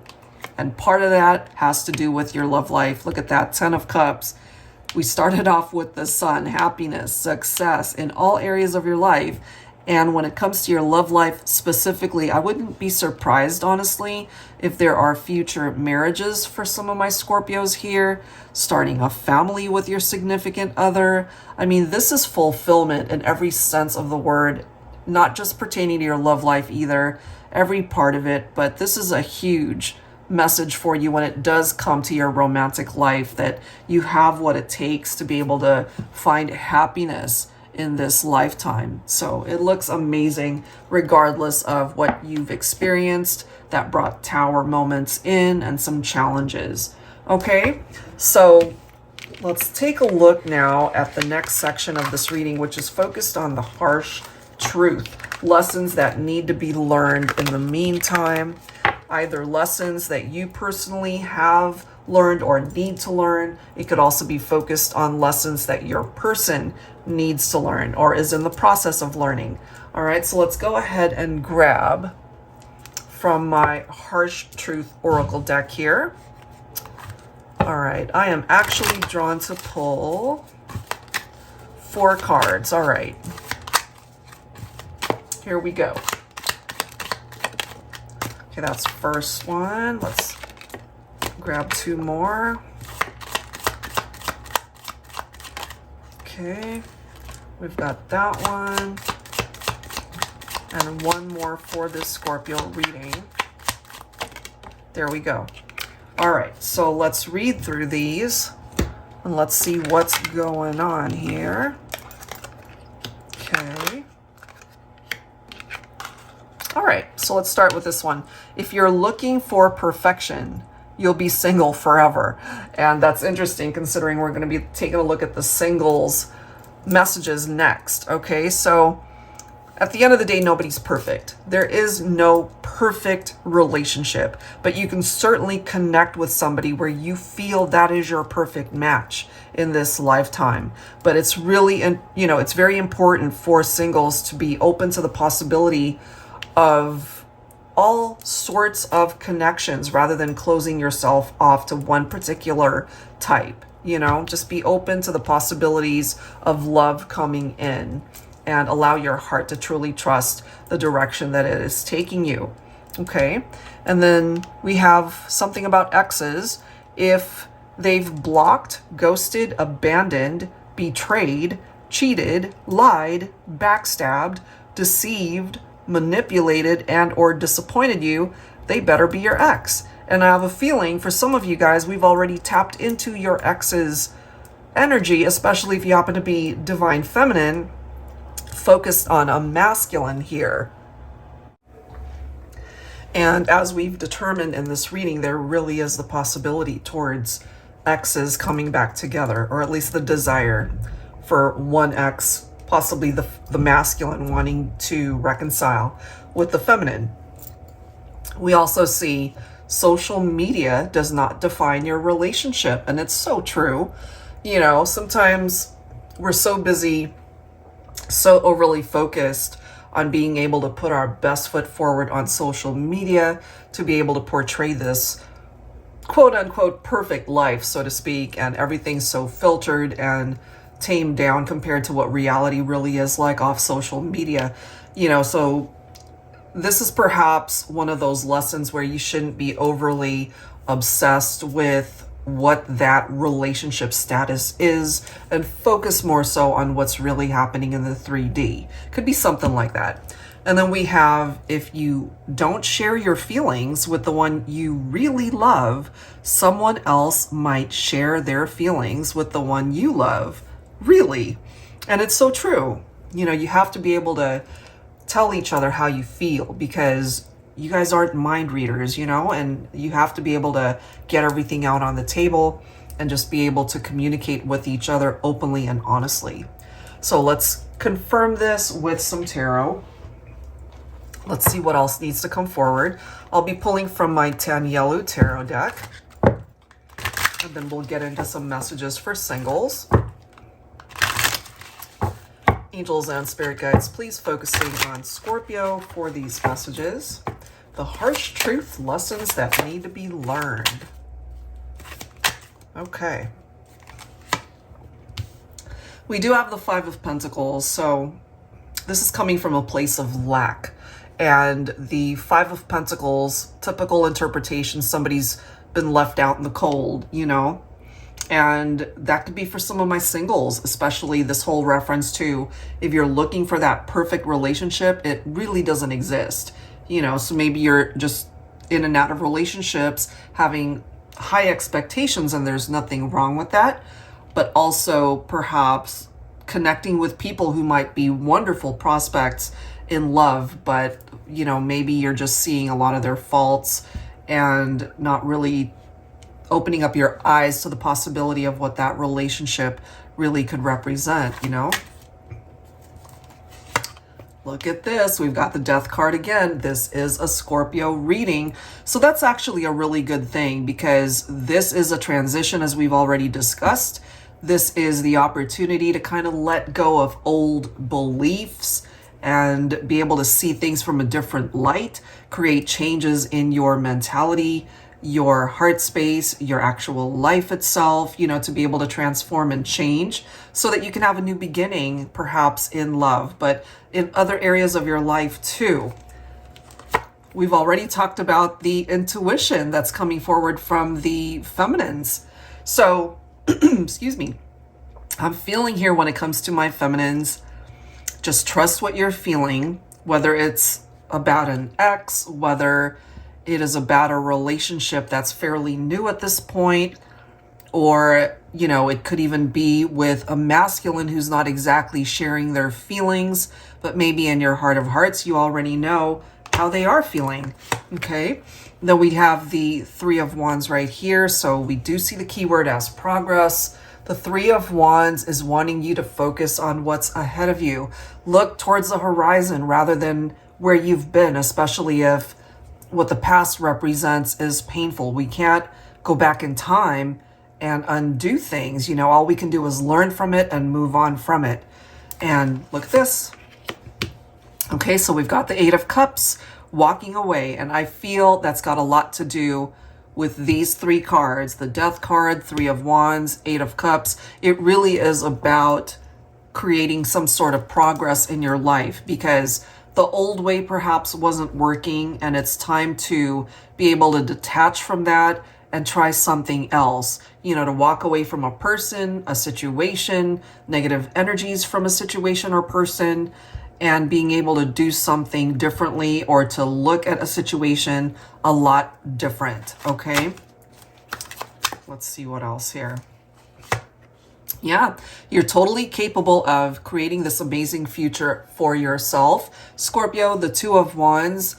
Speaker 1: And part of that has to do with your love life. Look at that, 10 of Cups. We started off with the sun, happiness, success in all areas of your life. And when it comes to your love life specifically, I wouldn't be surprised, honestly, if there are future marriages for some of my Scorpios here, starting a family with your significant other. I mean, this is fulfillment in every sense of the word, not just pertaining to your love life either, every part of it, but this is a huge message for you when it does come to your romantic life, that you have what it takes to be able to find happiness in this lifetime. So it looks amazing regardless of what you've experienced that brought tower moments in and some challenges. Okay, so let's take a look now at the next section of this reading, which is focused on the harsh truth, lessons that need to be learned in the meantime, either lessons that you personally have learned or need to learn. It could also be focused on lessons that your person needs to learn or is in the process of learning. All right, so let's go ahead and grab from my Harsh Truth Oracle deck here. All right, I am actually drawn to pull 4 cards. All right, here we go. Okay, that's first one. Let's grab 2 more. Okay, we've got that one. And 1 more for this Scorpio reading. There we go. All right, so let's read through these and let's see what's going on here. Okay. All right, so let's start with this one. If you're looking for perfection, you'll be single forever. And that's interesting considering we're going to be taking a look at the singles messages next. Okay, so at the end of the day, nobody's perfect. There is no perfect relationship, but you can certainly connect with somebody where you feel that is your perfect match in this lifetime. But it's really, it's very important for singles to be open to the possibility of all sorts of connections rather than closing yourself off to one particular type. Just be open to the possibilities of love coming in and allow your heart to truly trust the direction that it is taking you. Okay. And then we have something about exes. If they've blocked, ghosted, abandoned, betrayed, cheated, lied, backstabbed, deceived, manipulated, and or disappointed you, they better be your ex. And I have a feeling for some of you guys, we've already tapped into your ex's energy, especially if you happen to be divine feminine, focused on a masculine here. And as we've determined in this reading, there really is the possibility towards exes coming back together, or at least the desire for one ex, possibly the masculine, wanting to reconcile with the feminine. We also see social media does not define your relationship, and it's so true. Sometimes we're so busy, so overly focused on being able to put our best foot forward on social media to be able to portray this quote unquote perfect life, so to speak, and everything's so filtered and tamed down compared to what reality really is like off social media. So this is perhaps one of those lessons where you shouldn't be overly obsessed with what that relationship status is and focus more so on what's really happening in the 3D. Could be something like that. And then we have, if you don't share your feelings with the one you really love, someone else might share their feelings with the one you love. Really. And it's so true. You have to be able to tell each other how you feel, because you guys aren't mind readers, and you have to be able to get everything out on the table and just be able to communicate with each other openly and honestly. So let's confirm this with some tarot. Let's see what else needs to come forward. I'll be pulling from my Yellow tarot deck, and then we'll get into some messages for singles. Angels and spirit guides, please focusing on Scorpio for these messages. The harsh truth, lessons that need to be learned. Okay. We do have the 5 of Pentacles, so this is coming from a place of lack. And the Five of Pentacles, typical interpretation, somebody's been left out in the cold, you know? And that could be for some of my singles, especially this whole reference to if you're looking for that perfect relationship, it really doesn't exist, you know? So maybe you're just in and out of relationships having high expectations, and there's nothing wrong with that. But also perhaps connecting with people who might be wonderful prospects in love, but you know, maybe you're just seeing a lot of their faults and not really opening up your eyes to the possibility of what that relationship really could represent, you know? Look at this. We've got the Death card again. This is a Scorpio reading. So that's actually a really good thing, because this is a transition, as we've already discussed. This is the opportunity to kind of let go of old beliefs and be able to see things from a different light, create changes in your mentality, your heart space, your actual life itself, you know, to be able to transform and change so that you can have a new beginning, perhaps in love, but in other areas of your life too. We've already talked about the intuition that's coming forward from the feminines. So, excuse me, I'm feeling here when it comes to my feminines, just trust what you're feeling, whether it's about an ex, whether it is about a relationship that's fairly new at this point, or, you know, it could even be with a masculine who's not exactly sharing their feelings, but maybe in your heart of hearts, you already know how they are feeling, okay? Then we have the Three of Wands right here. So we do see the keyword as progress. The Three of Wands is wanting you to focus on what's ahead of you. Look towards the horizon rather than where you've been, especially if what the past represents is painful. We can't go back in time and undo things. You know, all we can do is learn from it and move on from it. And look at this. Okay, so we've got the Eight of Cups, walking away. And I feel that's got a lot to do with these three cards, the Death card, Three of Wands, Eight of Cups. It really is about creating some sort of progress in your life, because the old way perhaps wasn't working, and it's time to be able to detach from that and try something else, you know, to walk away from a person, a situation, negative energies from a situation or person, and being able to do something differently or to look at a situation a lot different, okay? Let's see what else here. Yeah, you're totally capable of creating this amazing future for yourself. Scorpio, the Two of Wands,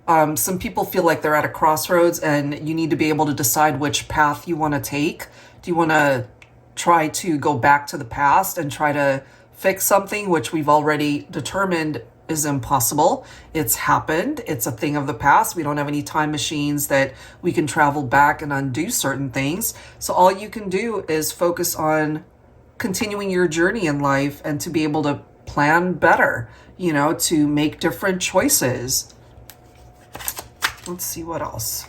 Speaker 1: some people feel like they're at a crossroads and you need to be able to decide which path you want to take. Do you want to try to go back to the past and try to fix something which we've already determined is impossible? It's happened. It's a thing of the past. We don't have any time machines that we can travel back and undo certain things. So all you can do is focus on continuing your journey in life and to be able to plan better, you know, to make different choices. Let's see what else.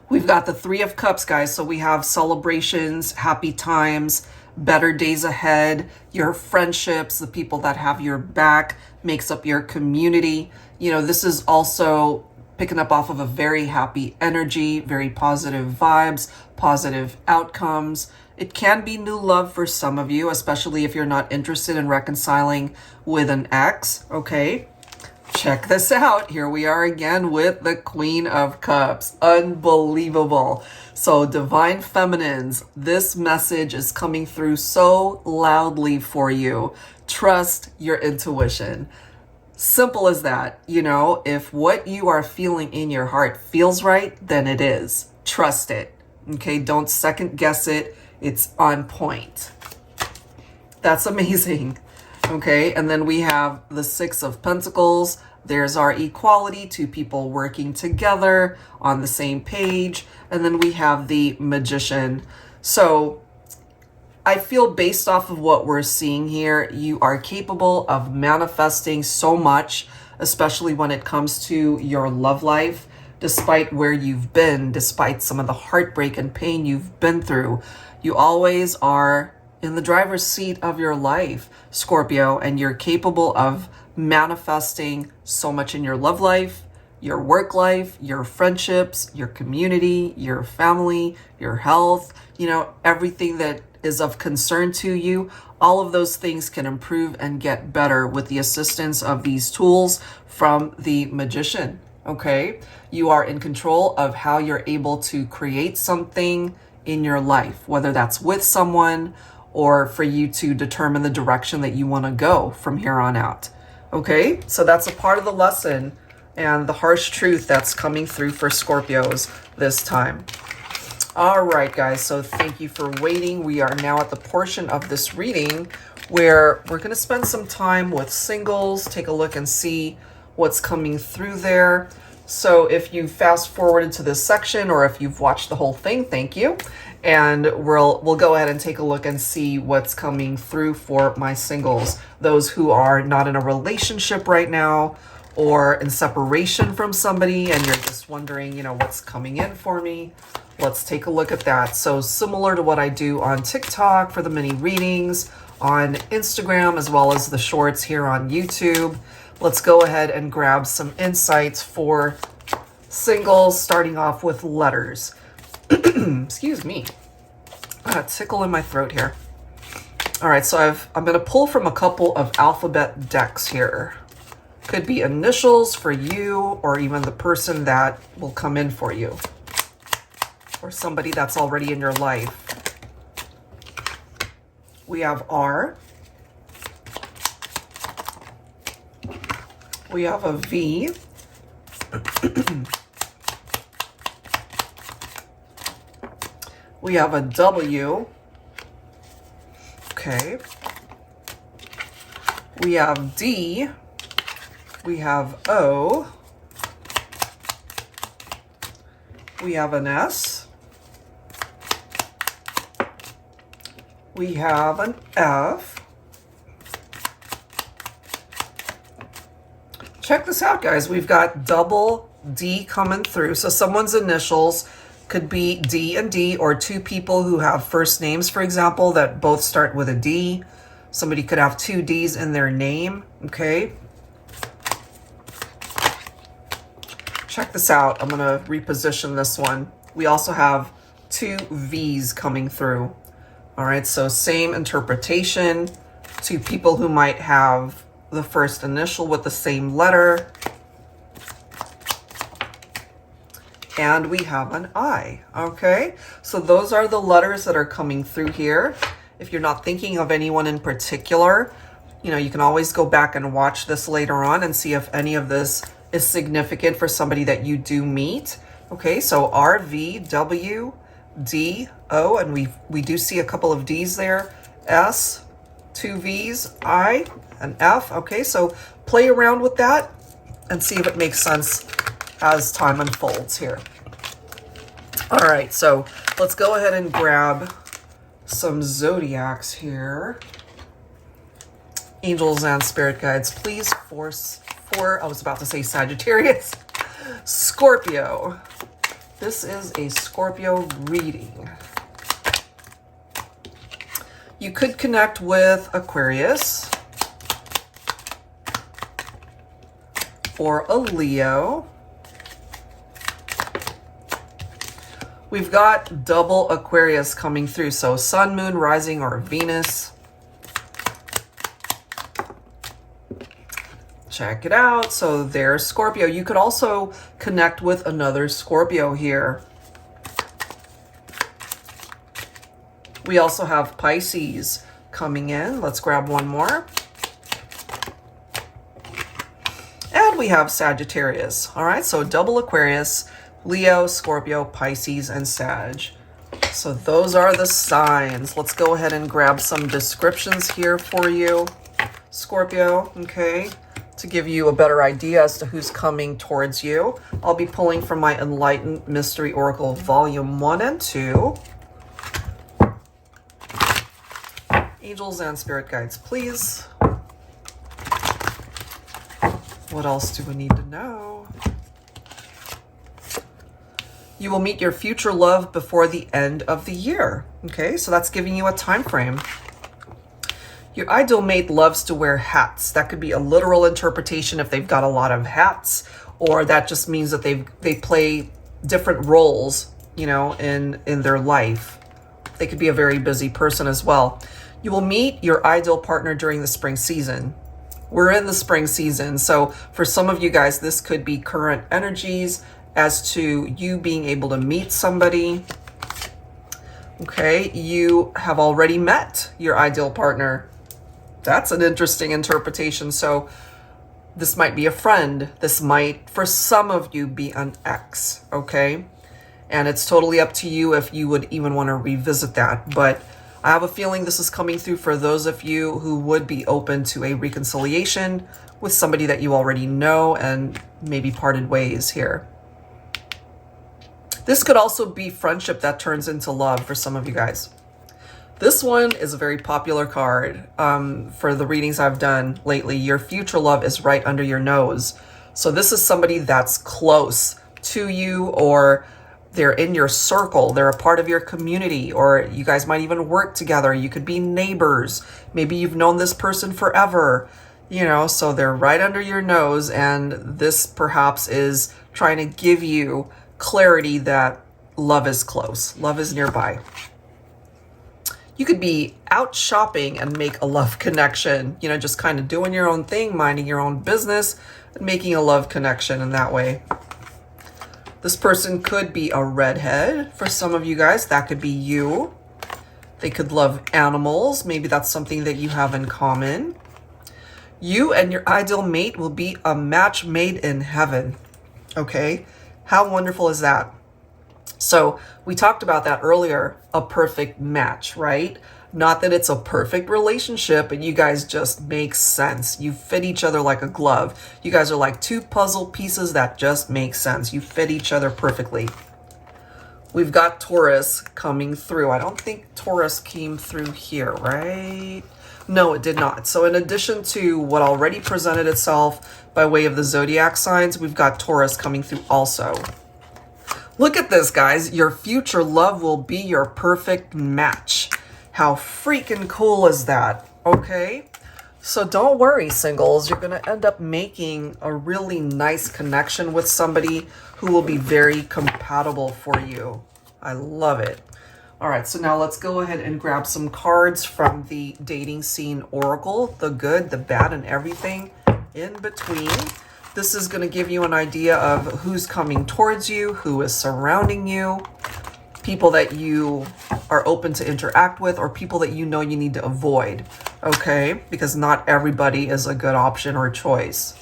Speaker 1: We've got the Three of Cups, guys. So we have celebrations, happy times, better days ahead, your friendships, the people that have your back, makes up your community. You know, this is also picking up off of a very happy energy, very positive vibes, positive outcomes. It can be new love for some of you, especially if you're not interested in reconciling with an ex, okay? Check this out. Here we are again with the Queen of Cups. Unbelievable. So divine feminines, this message is coming through so loudly for you. Trust your intuition. Simple as that. You know, if what you are feeling in your heart feels right, then it is. Trust it. Okay, don't second guess it. It's on point. That's amazing. Okay, and then we have the Six of Pentacles. There's our equality, two people working together on the same page. And then we have the Magician. So I feel based off of what we're seeing here, you are capable of manifesting so much, especially when it comes to your love life, despite where you've been, despite some of the heartbreak and pain you've been through. You always are in the driver's seat of your life, Scorpio, and you're capable of manifesting so much in your love life, your work life, your friendships, your community, your family, your health, you know, everything that is of concern to you. All of those things can improve and get better with the assistance of these tools from the Magician. Okay, you are in control of how you're able to create something in your life, whether that's with someone or for you to determine the direction that you want to go from here on out. Okay, so that's a part of the lesson and the harsh truth that's coming through for Scorpios this time. All right, guys, so thank you for waiting. We are now at the portion of this reading where we're going to spend some time with singles, take a look and see what's coming through there. So if you fast forwarded to this section or if you've watched the whole thing, thank you. And we'll go ahead and take a look and see what's coming through for my singles, those who are not in a relationship right now or in separation from somebody and you're just wondering, you know, what's coming in for me. Let's take a look at that. So similar to what I do on TikTok for the mini readings, on Instagram, as well as the shorts here on YouTube, let's go ahead and grab some insights for singles, starting off with letters. Excuse me. I got a tickle in my throat here. All right, so I'm going to pull from a couple of alphabet decks here. Could be initials for you or even the person that will come in for you or somebody that's already in your life. We have R. We have a V. We have a W. Okay. We have D. We have O. We have an S. We have an F. Check this out, guys. We've got double D coming through. So someone's initials could be D and D, or two people who have first names, for example, that both start with a D. Somebody could have two Ds in their name, okay? Check this out. I'm going to reposition this one. We also have two Vs coming through. All right, so same interpretation. Two people who might have the first initial with the same letter. And we have an I, okay? So those are the letters that are coming through here. If you're not thinking of anyone in particular, you know, you can always go back and watch this later on and see if any of this is significant for somebody that you do meet. Okay, so R, V, W, D, O, and we do see a couple of D's there. S, two V's, I, and F. Okay, so play around with that and see if it makes sense as time unfolds here. All right, so let's go ahead and grab some zodiacs here. Angels and spirit guides, please, for I was about to say Sagittarius, Scorpio. This is a Scorpio reading. You could connect with Aquarius or a Leo. We've got double Aquarius coming through, so Sun, Moon, Rising, or Venus. Check it out. So there's Scorpio. You could also connect with another Scorpio here. We also have Pisces coming in. Let's grab one more. And we have Sagittarius. All right, so double Aquarius, Leo, Scorpio, Pisces, and Sag. So those are the signs. Let's go ahead and grab some descriptions here for you, Scorpio, okay, to give you a better idea as to who's coming towards you. I'll be pulling from my Enlightened Mystery Oracle Volume 1 and 2. Angels and spirit guides, please. What else do we need to know? You will meet your future love before the end of the year. Okay, so that's giving you a time frame. Your ideal mate loves to wear hats. That could be a literal interpretation if they've got a lot of hats, or that just means that they play different roles, you know, in their life. They could be a very busy person as well. You will meet your ideal partner during the spring season. We're in the spring season, so for some of you guys, this could be current energies as to you being able to meet somebody. Okay, you have already met your ideal partner. That's an interesting interpretation. So this might be a friend. This might, for some of you, be an ex, okay? And it's totally up to you if you would even want to revisit that. But I have a feeling this is coming through for those of you who would be open to a reconciliation with somebody that you already know and maybe parted ways here. This could also be friendship that turns into love for some of you guys. This one is a very popular card for the readings I've done lately. Your future love is right under your nose. So this is somebody that's close to you, or they're in your circle. They're a part of your community, or you guys might even work together. You could be neighbors. Maybe you've known this person forever, you know, so they're right under your nose. And this perhaps is trying to give you clarity that love is close. Love is nearby. You could be out shopping and make a love connection, you know, just kind of doing your own thing, minding your own business, and making a love connection in that way. This person could be a redhead for some of you guys. That could be you. They could love animals. Maybe that's something that you have in common. You and your ideal mate will be a match made in heaven. Okay? How wonderful is that? So we talked about that earlier, a perfect match, right? Not that it's a perfect relationship, but you guys just make sense. You fit each other like a glove. You guys are like two puzzle pieces that just make sense. You fit each other perfectly. We've got Taurus coming through. I don't think Taurus came through here, right? No, it did not. So in addition to what already presented itself by way of the zodiac signs, we've got Taurus coming through also. Look at this, guys. Your future love will be your perfect match. How freaking cool is that? Okay? So don't worry, singles. You're going to end up making a really nice connection with somebody who will be very compatible for you. I love it. All right, so now let's go ahead and grab some cards from the Dating Scene Oracle. The good, the bad, and everything in between. This is going to give you an idea of who's coming towards you, who is surrounding you, people that you are open to interact with, or people that you know you need to avoid, okay? Because not everybody is a good option or choice.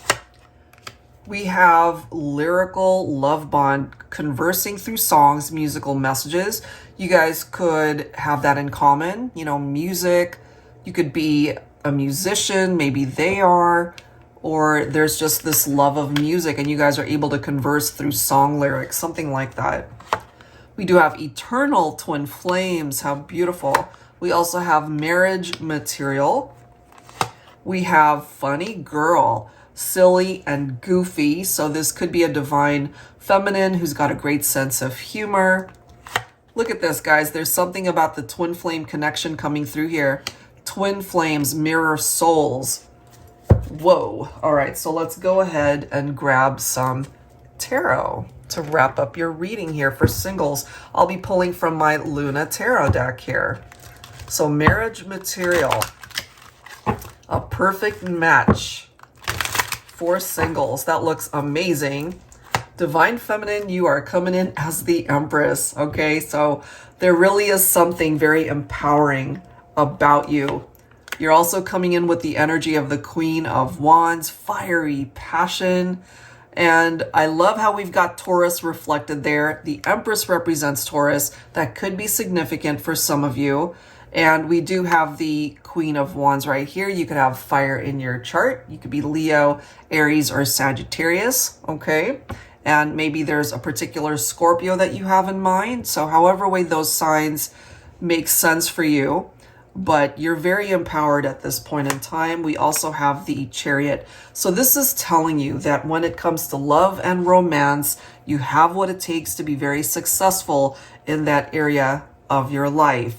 Speaker 1: We have lyrical love bond, conversing through songs, musical messages. You guys could have that in common, you know, music. You could be a musician, maybe they are. Or there's just this love of music and you guys are able to converse through song lyrics, something like that. We do have eternal twin flames. How beautiful. We also have marriage material. We have funny girl, silly and goofy. So this could be a divine feminine who's got a great sense of humor. Look at this, guys. There's something about the twin flame connection coming through here. Twin flames mirror souls. Whoa. All right, so let's go ahead and grab some tarot to wrap up your reading here for singles. I'll be pulling from my Luna tarot deck here. So marriage material, a perfect match for singles. That looks amazing. Divine feminine, you are coming in as the Empress. Okay, so there really is something very empowering about you. You're also coming in with the energy of the Queen of Wands, fiery passion. And I love how we've got Taurus reflected there. The Empress represents Taurus. That could be significant for some of you. And we do have the Queen of Wands right here. You could have fire in your chart. You could be Leo, Aries, or Sagittarius, okay? And maybe there's a particular Scorpio that you have in mind. So however way those signs make sense for you. But you're very empowered at this point in time. We also have the Chariot. So this is telling you that when it comes to love and romance, you have what it takes to be very successful in that area of your life.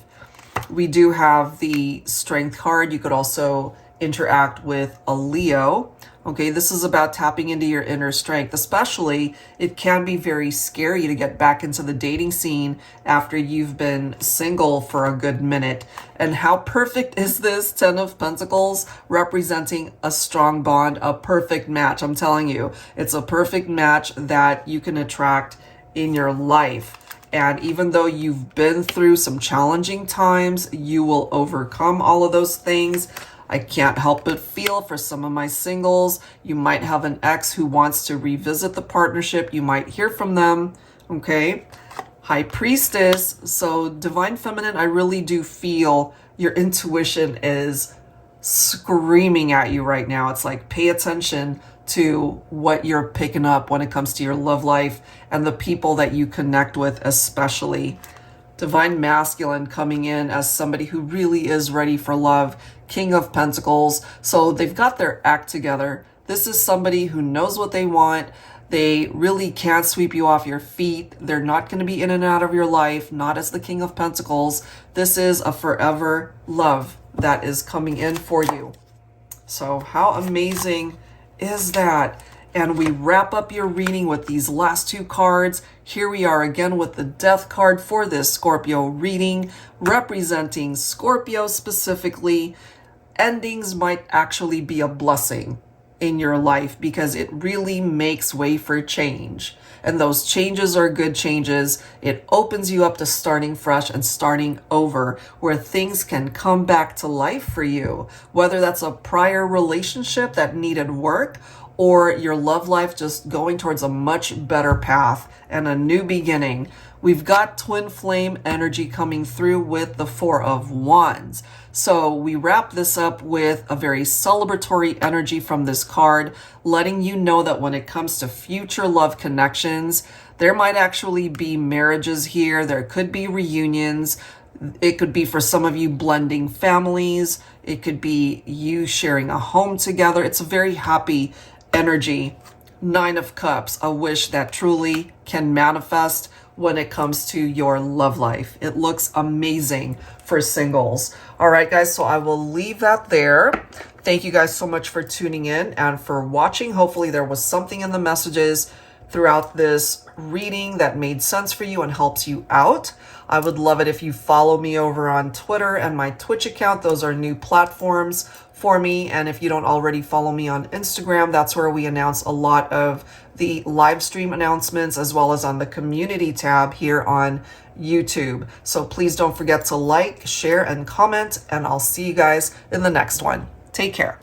Speaker 1: We do have the Strength card. You could also interact with a Leo. Okay, this is about tapping into your inner strength. Especially, it can be very scary to get back into the dating scene after you've been single for a good minute. And how perfect is this? 10 of Pentacles representing a strong bond, a perfect match. I'm telling you, it's a perfect match that you can attract in your life. And even though you've been through some challenging times, you will overcome all of those things. I can't help but feel for some of my singles. You might have an ex who wants to revisit the partnership. You might hear from them, okay? High Priestess. So Divine Feminine, I really do feel your intuition is screaming at you right now. It's like, pay attention to what you're picking up when it comes to your love life and the people that you connect with, especially. Divine Masculine coming in as somebody who really is ready for love. King of Pentacles. So they've got their act together. This is somebody who knows what they want. They really can't sweep you off your feet. They're not going to be in and out of your life, not as the King of Pentacles. This is a forever love that is coming in for you. So how amazing is that? And we wrap up your reading with these last two cards. Here we are again with the Death card for this Scorpio reading, representing Scorpio specifically. Endings might actually be a blessing in your life because it really makes way for change. And those changes are good changes. It opens you up to starting fresh and starting over, where things can come back to life for you. Whether that's a prior relationship that needed work, or your love life just going towards a much better path and a new beginning. We've got twin flame energy coming through with the Four of Wands. So we wrap this up with a very celebratory energy from this card, letting you know that when it comes to future love connections, there might actually be marriages here. There could be reunions. It could be for some of you blending families. It could be you sharing a home together. It's a very happy energy. Nine of Cups, a wish that truly can manifest when it comes to your love life. It looks amazing for singles. All right, guys, so I will leave that there. Thank you guys so much for tuning in and for watching. Hopefully there was something in the messages throughout this reading that made sense for you and helps you out. I would love it if you follow me over on Twitter and my Twitch account. Those are new platforms for me. And if you don't already follow me on Instagram, that's where we announce a lot of the live stream announcements, as well as on the community tab here on YouTube. So please don't forget to like, share, and comment, and I'll see you guys in the next one. Take care.